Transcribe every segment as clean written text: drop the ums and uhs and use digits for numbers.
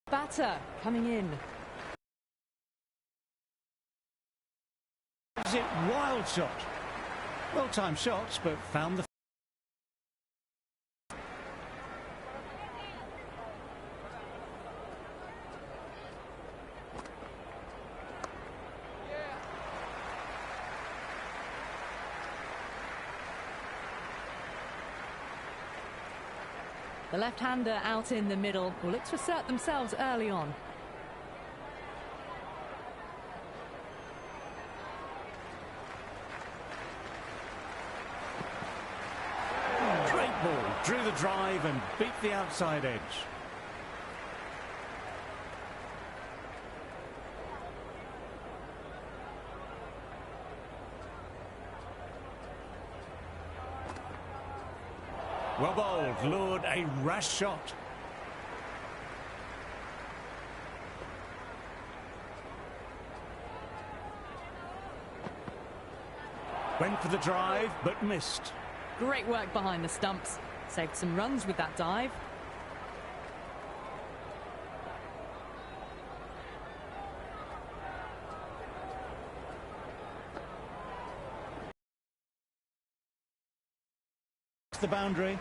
Batter coming in. Is it wild shot? Well-timed shots, but found the... The left-hander out in the middle will look to assert themselves early on. Great ball, drew the drive and beat the outside edge. Well bowled, lured a rash shot. Went for the drive, but missed. Great work behind the stumps. Saved some runs with that dive. The boundary.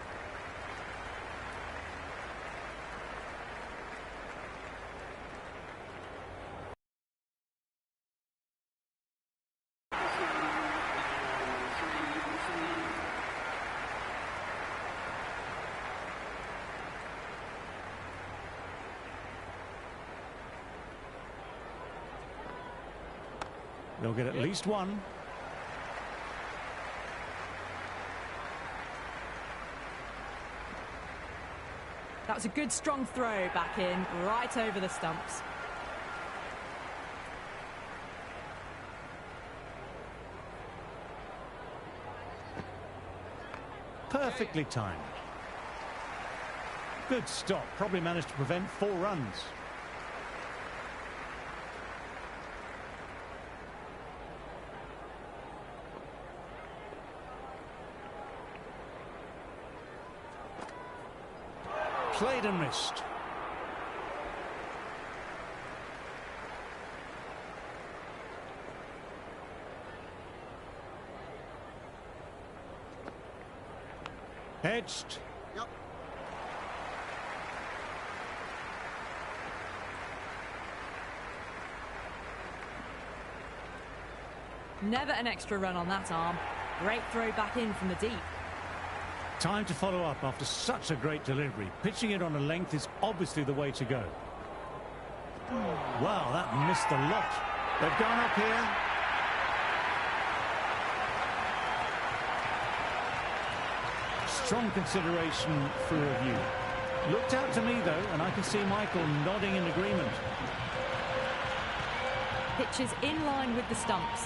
They'll get at least one. That was a good strong throw back in, right over the stumps. Perfectly timed. Good stop, probably managed to prevent 4 runs. Played and missed. Edged. Yep. Never an extra run on that arm. Great throw back in from the deep. Time to follow up after such a great delivery. Pitching it on a length is obviously the way to go. Wow, that missed a lot. They've gone up here. Strong consideration for review. Looked out to me, though, and I can see Michael nodding in agreement. Pitch is in line with the stumps.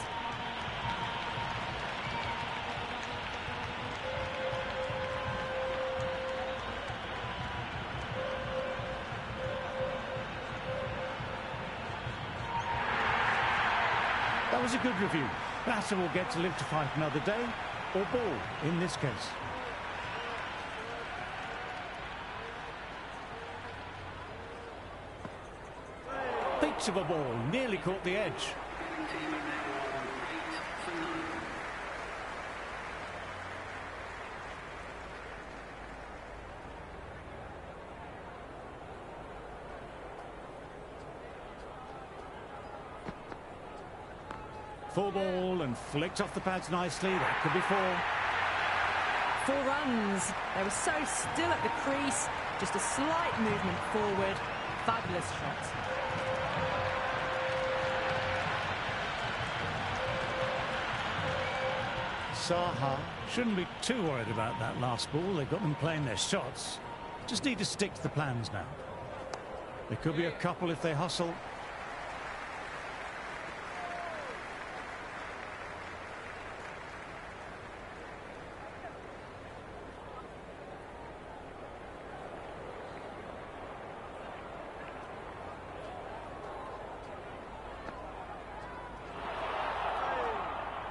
That was a good review. Batter will get to live to fight another day, or ball in this case. Beach of a ball, nearly caught the edge. Full ball and flicked off the pads nicely. That could be 4. 4 runs. They were so still at the crease. Just a slight movement forward. Fabulous shot. Saha shouldn't be too worried about that last ball. They've got them playing their shots. Just need to stick to the plans now. There could be a couple if they hustle.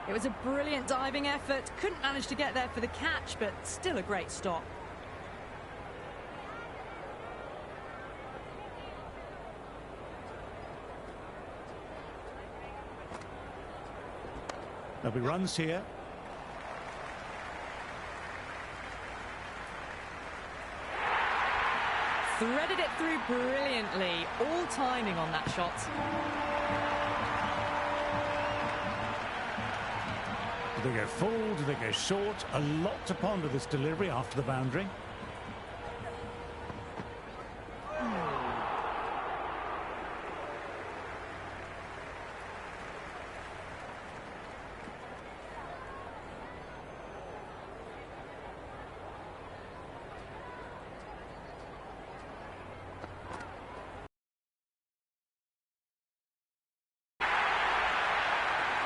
It was a brilliant diving effort. Couldn't manage to get there for the catch, but still a great stop. There'll be runs here. Threaded it through brilliantly. All timing on that shot. Do they go full? Do they go short? A lot to ponder this delivery after the boundary.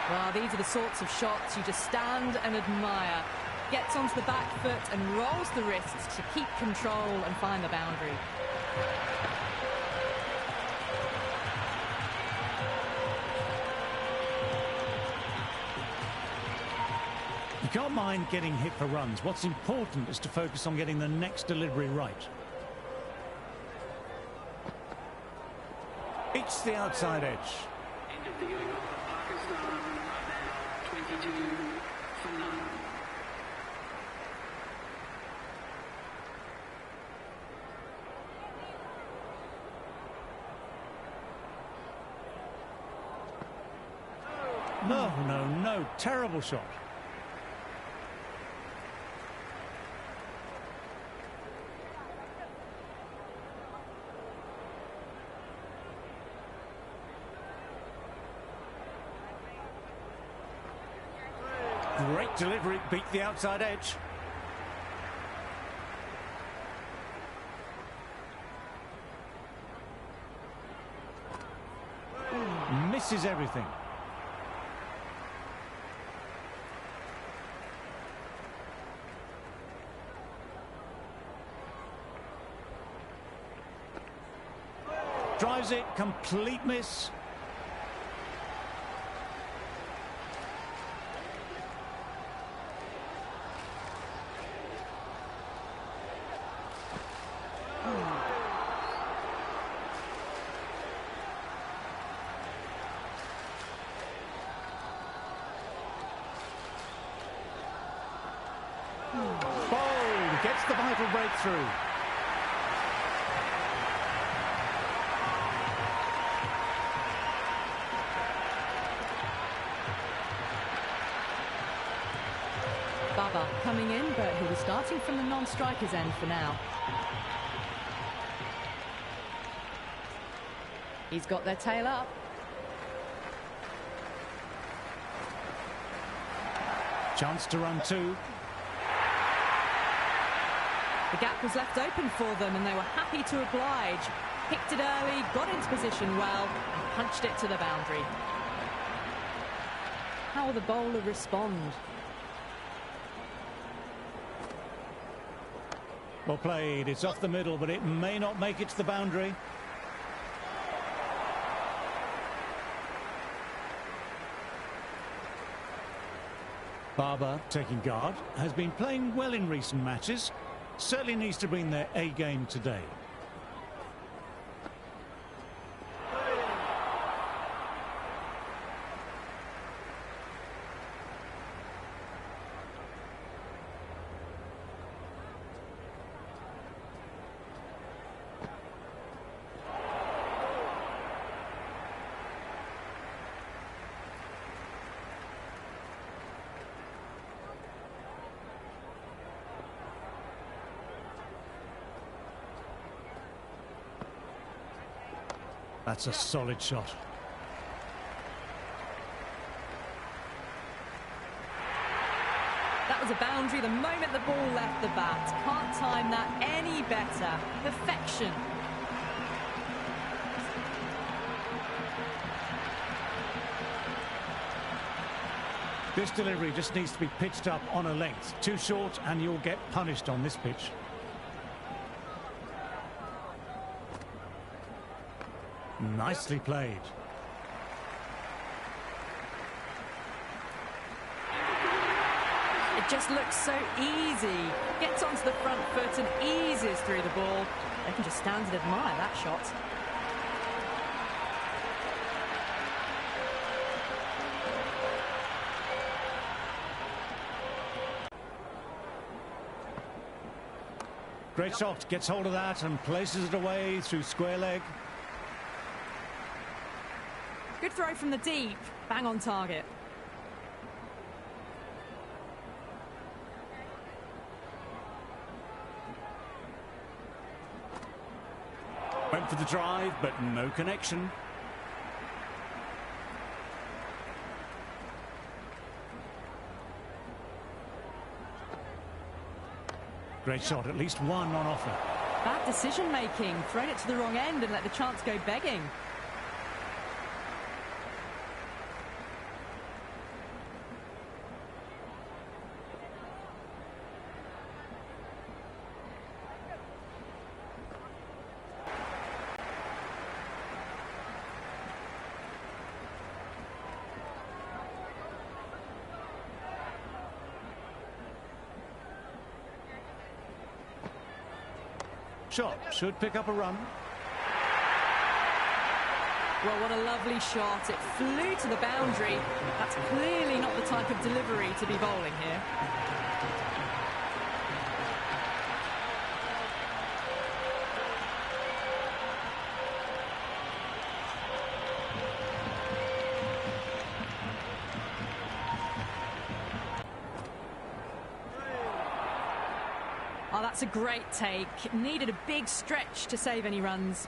Well, these are the sorts of shots you just stand and admire. Gets onto the back foot and rolls the wrists to keep control and find the boundary. You can't mind getting hit for runs. What's important is to focus on getting the next delivery right. It's the outside edge. End of the over for Pakistan. Now 22 for 9. No. Terrible shot. Great delivery, beat the outside edge. Misses everything. Drives it, complete miss. Bold, gets the vital breakthrough. Baba coming in, but he'll be starting from the non-striker's end for now. He's got their tail up. Chance to run two. The gap was left open for them and they were happy to oblige. Picked it early, got into position well, and punched it to the boundary. How will the bowler respond? Well played, it's off the middle, but it may not make it to the boundary. Barber, taking guard, has been playing well in recent matches. Certainly needs to bring their A game today. That's a solid shot. That was a boundary the moment the ball left the bat. Can't time that any better. Perfection. This delivery just needs to be pitched up on a length. Too short and you'll get punished on this pitch. Nicely played. It just looks so easy. Gets onto the front foot and eases through the ball. They can just stand and admire that shot. Great shot, gets hold of that and places it away through square leg. Good throw from the deep, bang on target. Went for the drive, but no connection. Great shot, at least one on offer. Bad decision making, thrown it to the wrong end and let the chance go begging. Shot should pick up a run. Well, what a lovely shot. It flew to the boundary. That's clearly not the type of delivery to be bowling here. Oh, that's a great take. Needed a big stretch to save any runs.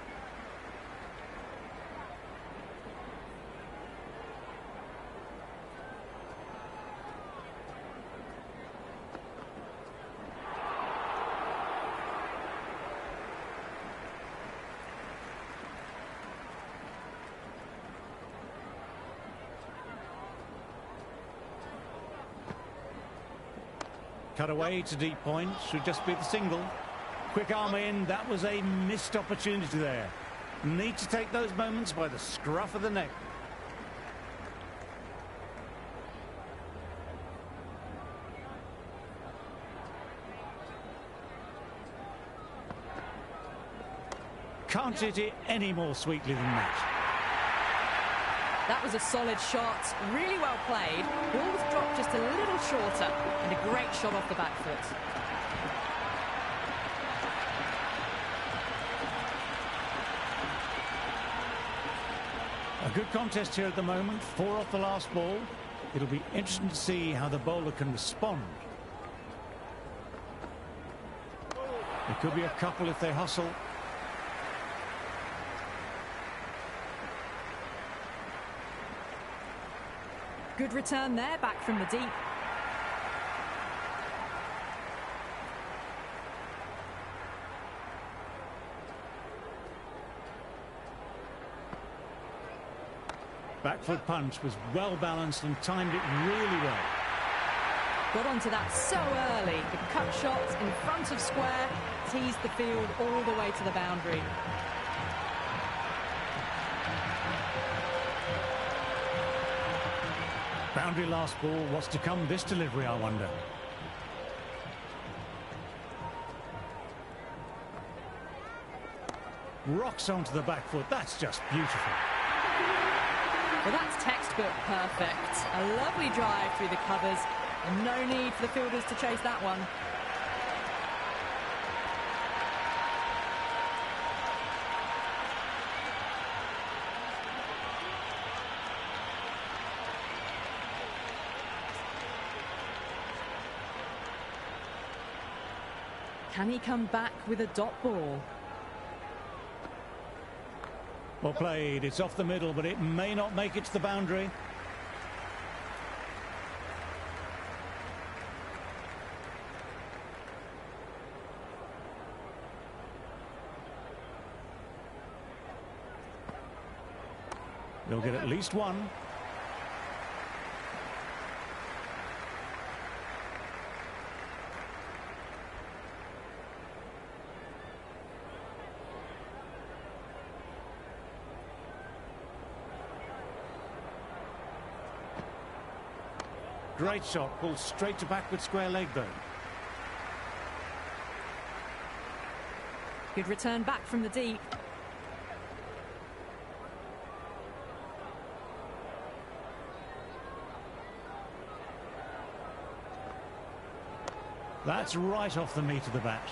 Cut away to deep point, should just be the single. Quick arm in, that was a missed opportunity there. Need to take those moments by the scruff of the neck. Can't hit it any more sweetly than that. That was a solid shot, really well played. Ball was dropped just a little shorter and a great shot off the back foot. A good contest here at the moment, 4 off the last ball. It'll be interesting to see how the bowler can respond. There could be a couple if they hustle. Good return there, back from the deep. Back foot punch was well balanced and timed it really well. Got onto that so early. The cut shot in front of square, teased the field all the way to the boundary. Boundary last ball. What's to come this delivery, I wonder? Rocks onto the back foot. That's just beautiful. Well, that's textbook perfect. A lovely drive through the covers and no need for the fielders to chase that one. Can he come back with a dot ball? Well played. It's off the middle, but it may not make it to the boundary. They'll get at least one. Great shot, pulled straight to backward square leg though. Good return back from the deep. That's right off the meat of the bat.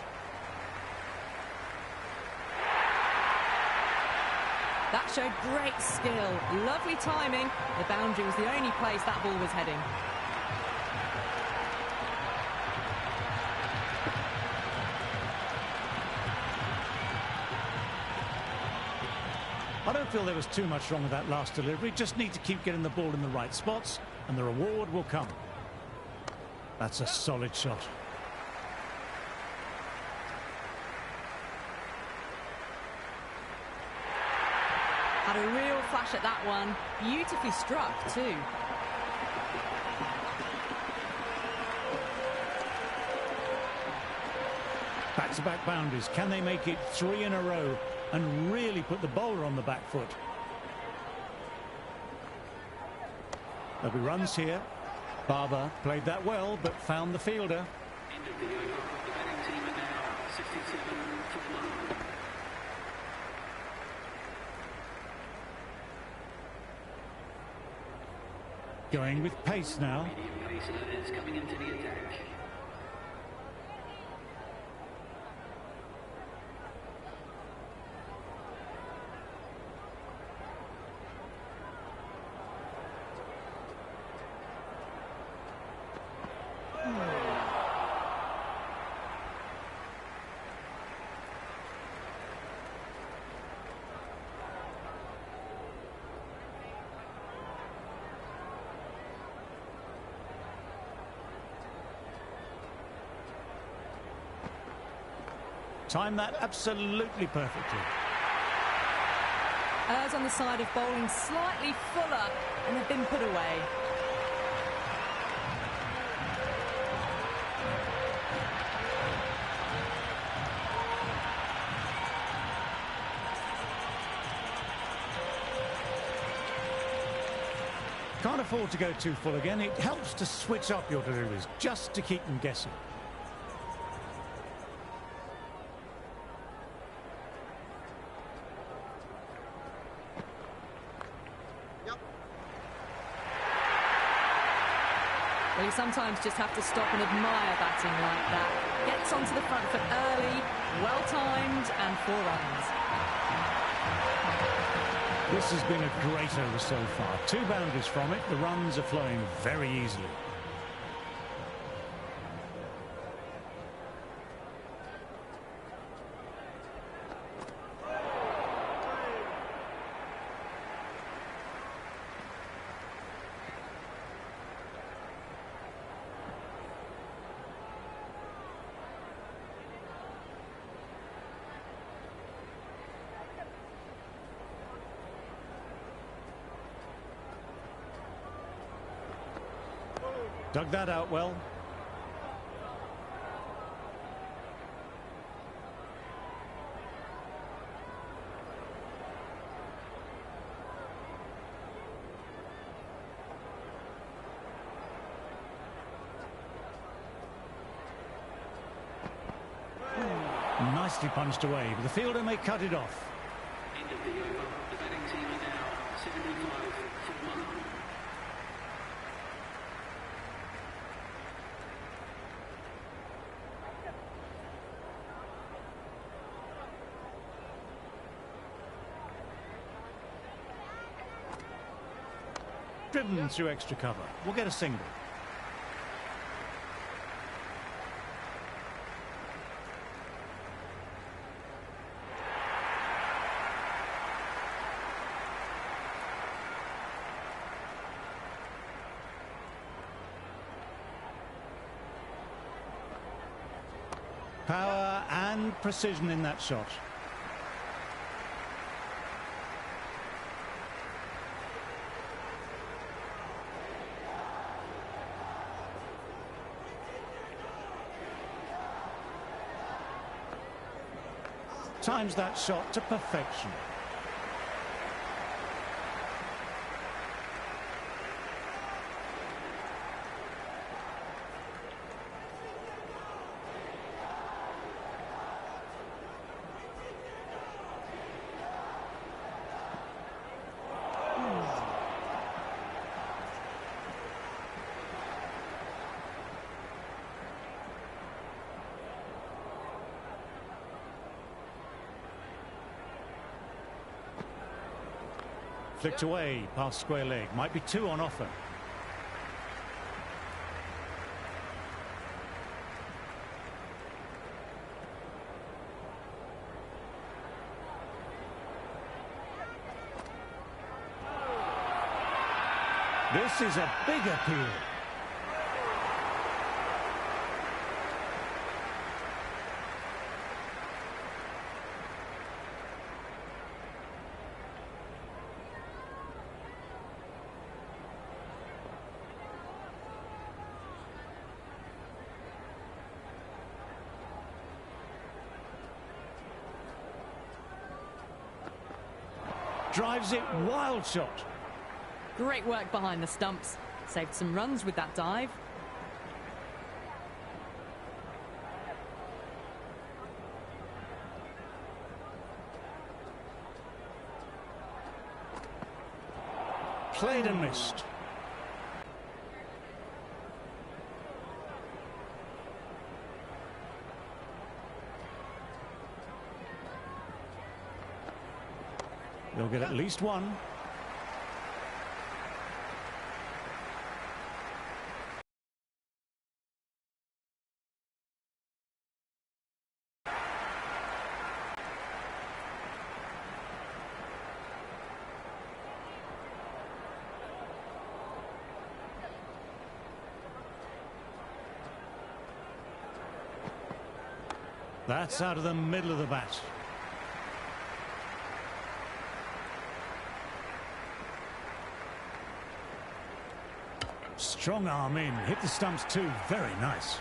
That showed great skill, lovely timing. The boundary was the only place that ball was heading. I don't feel there was too much wrong with that last delivery. Just need to keep getting the ball in the right spots, and the reward will come. That's a solid shot. Had a real flash at that one. Beautifully struck, too. Back-to-back boundaries. Can they make it 3 in a row and really put the bowler on the back foot? There'll be runs here. Barber played that well, but found the fielder. End of the over. The batting team are now 67 for 1. Going with pace now. Medium pacer is coming into the attack. Timed that absolutely perfectly. Errs on the side of bowling slightly fuller, and they've been put away. Can't afford to go too full again. It helps to switch up your deliveries, just to keep them guessing. Well, you sometimes just have to stop and admire batting like that. Gets onto the front foot early, well-timed, and 4 runs. This has been a great over so far. 2 boundaries from it. The runs are flowing very easily. Dug that out well. Nicely punched away, but the fielder may cut it off. End of the over. The batting team are now 75 for 1. Driven through extra cover. We'll get a single. Power and precision in that shot. Times that shot to perfection. Flicked away past square leg. Might be two on offer. This is a big appeal. Drives it, wild shot. Great work behind the stumps. Saved some runs with that dive. Played and missed. They'll get at least one. That's out of the middle of the bat. Strong arm in, hit the stumps too, very nice.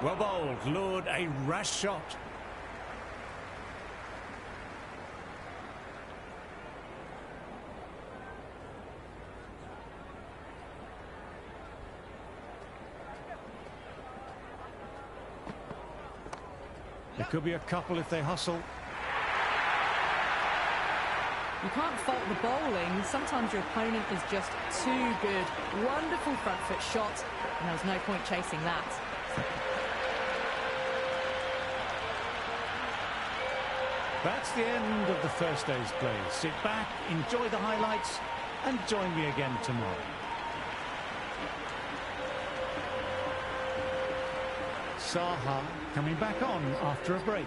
Well bowled, lured, a rash shot. There could be a couple if they hustle. You can't fault the bowling. Sometimes your opponent is just too good. Wonderful front foot shot, and there was no point chasing that. That's the end of the first day's play. Sit back, enjoy the highlights, and join me again tomorrow. Saha coming back on after a break.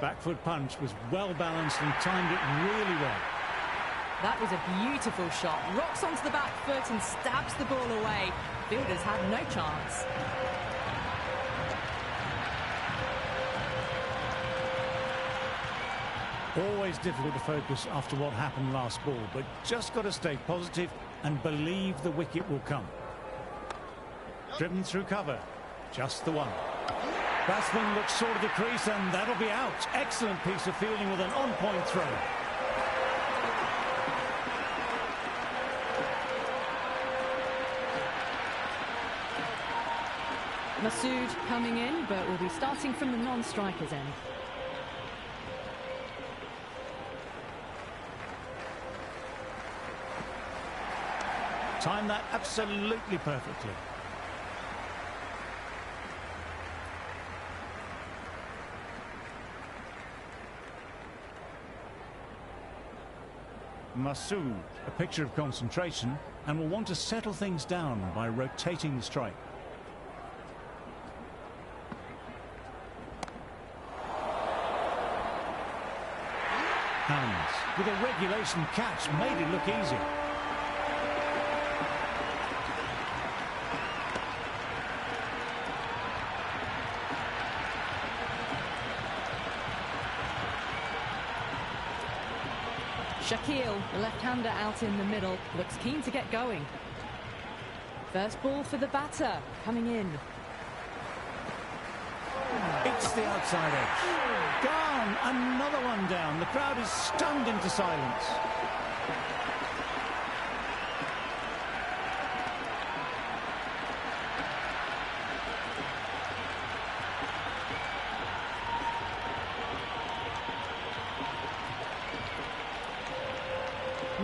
Back foot punch was well balanced and timed it really well. That was a beautiful shot. Rocks onto the back foot and stabs the ball away. Fielders had no chance. Always difficult to focus after what happened last ball, but just got to stay positive and believe the wicket will come. Driven through cover, just the one. Batsman looks short of the crease and that'll be out. Excellent piece of fielding with an on-point throw. Masood coming in, but will be starting from the non-striker's end. Timed that absolutely perfectly. Masood, a picture of concentration, and will want to settle things down by rotating the strike. Hands, with a regulation catch, made it look easy. Shakil, the left-hander out in the middle, looks keen to get going. First ball for the batter, coming in. It's the outside edge. Gone, another one down. The crowd is stunned into silence.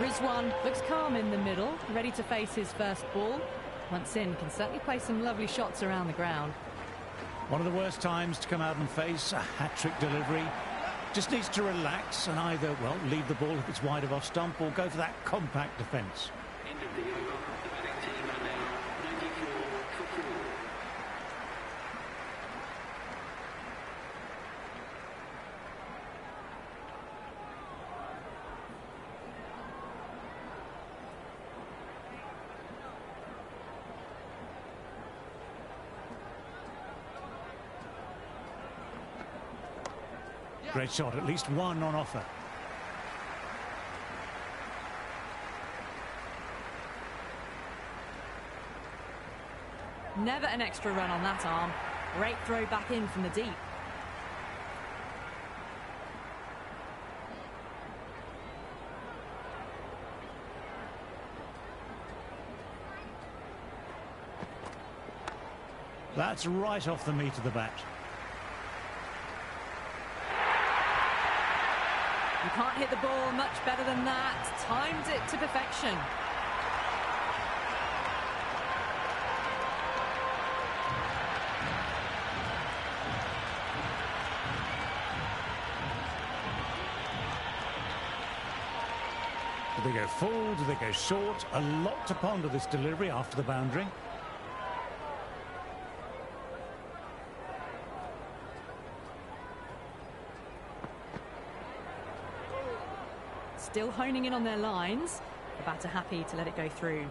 is one. Looks calm in the middle, ready to face his first ball. Once in, can certainly play some lovely shots around the ground. One of the worst times to come out and face a hat-trick delivery. Just needs to relax and either, well, leave the ball if it's wide of off stump or go for that compact defence. End of the over. The batting team are now 94 for 4. Great shot, at least one on offer. Never an extra run on that arm. Great throw back in from the deep. That's right off the meat of the bat. You can't hit the ball much better than that. Timed it to perfection. Do they go full? Do they go short? A lot to ponder this delivery after the boundary. Still honing in on their lines. The batter happy to let it go through.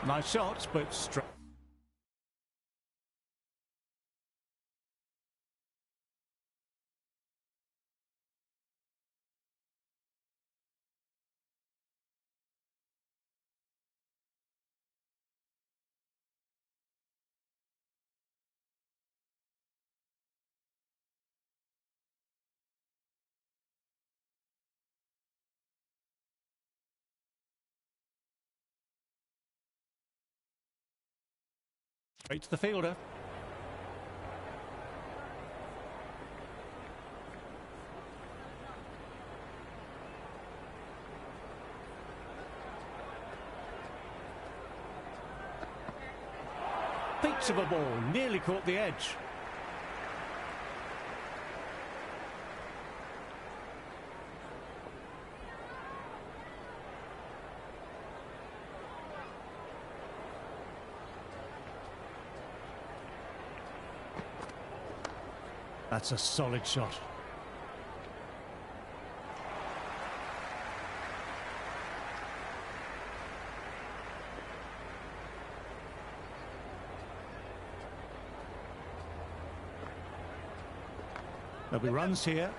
Nice shots, but straight. Straight to the fielder. Peaks of a ball, nearly caught the edge. That's a solid shot. There'll be runs here.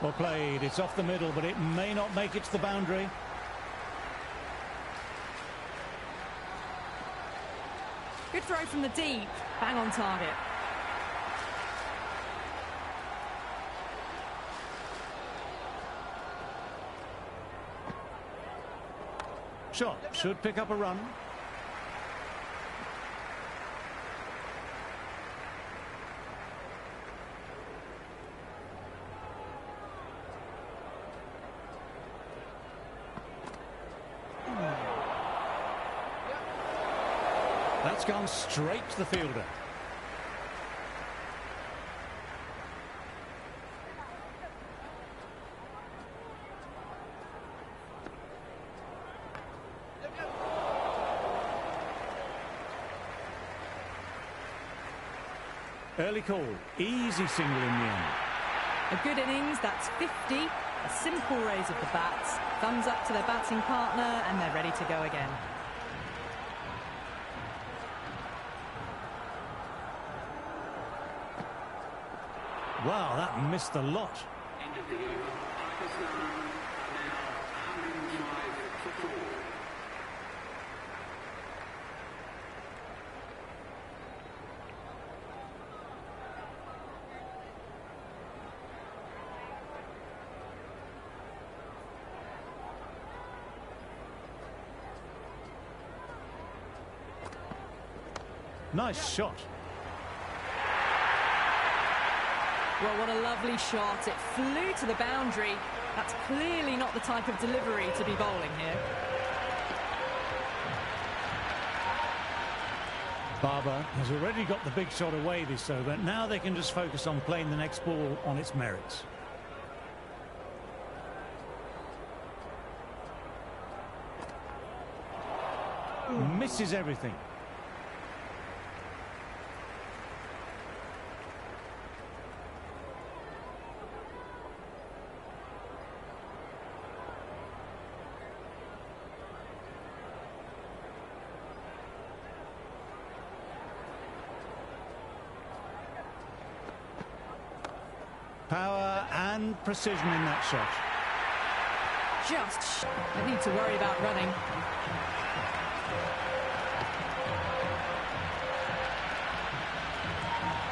Well played, it's off the middle, but it may not make it to the boundary. Good throw from the deep, bang on target. Shot, should pick up a run. That's gone straight to the fielder. Early call, easy single in the end. A good innings, that's 50. A simple raise of the bats. Thumbs up to their batting partner and they're ready to go again. Wow, that missed the lot. End of the over. Pakistan are now 105 for 4. Nice shot. Well, what a lovely shot. It flew to the boundary. That's clearly not the type of delivery to be bowling here. Barber has already got the big shot away this over. Now they can just focus on playing the next ball on its merits. Misses everything. Power and precision in that shot. Just, I need to worry about running.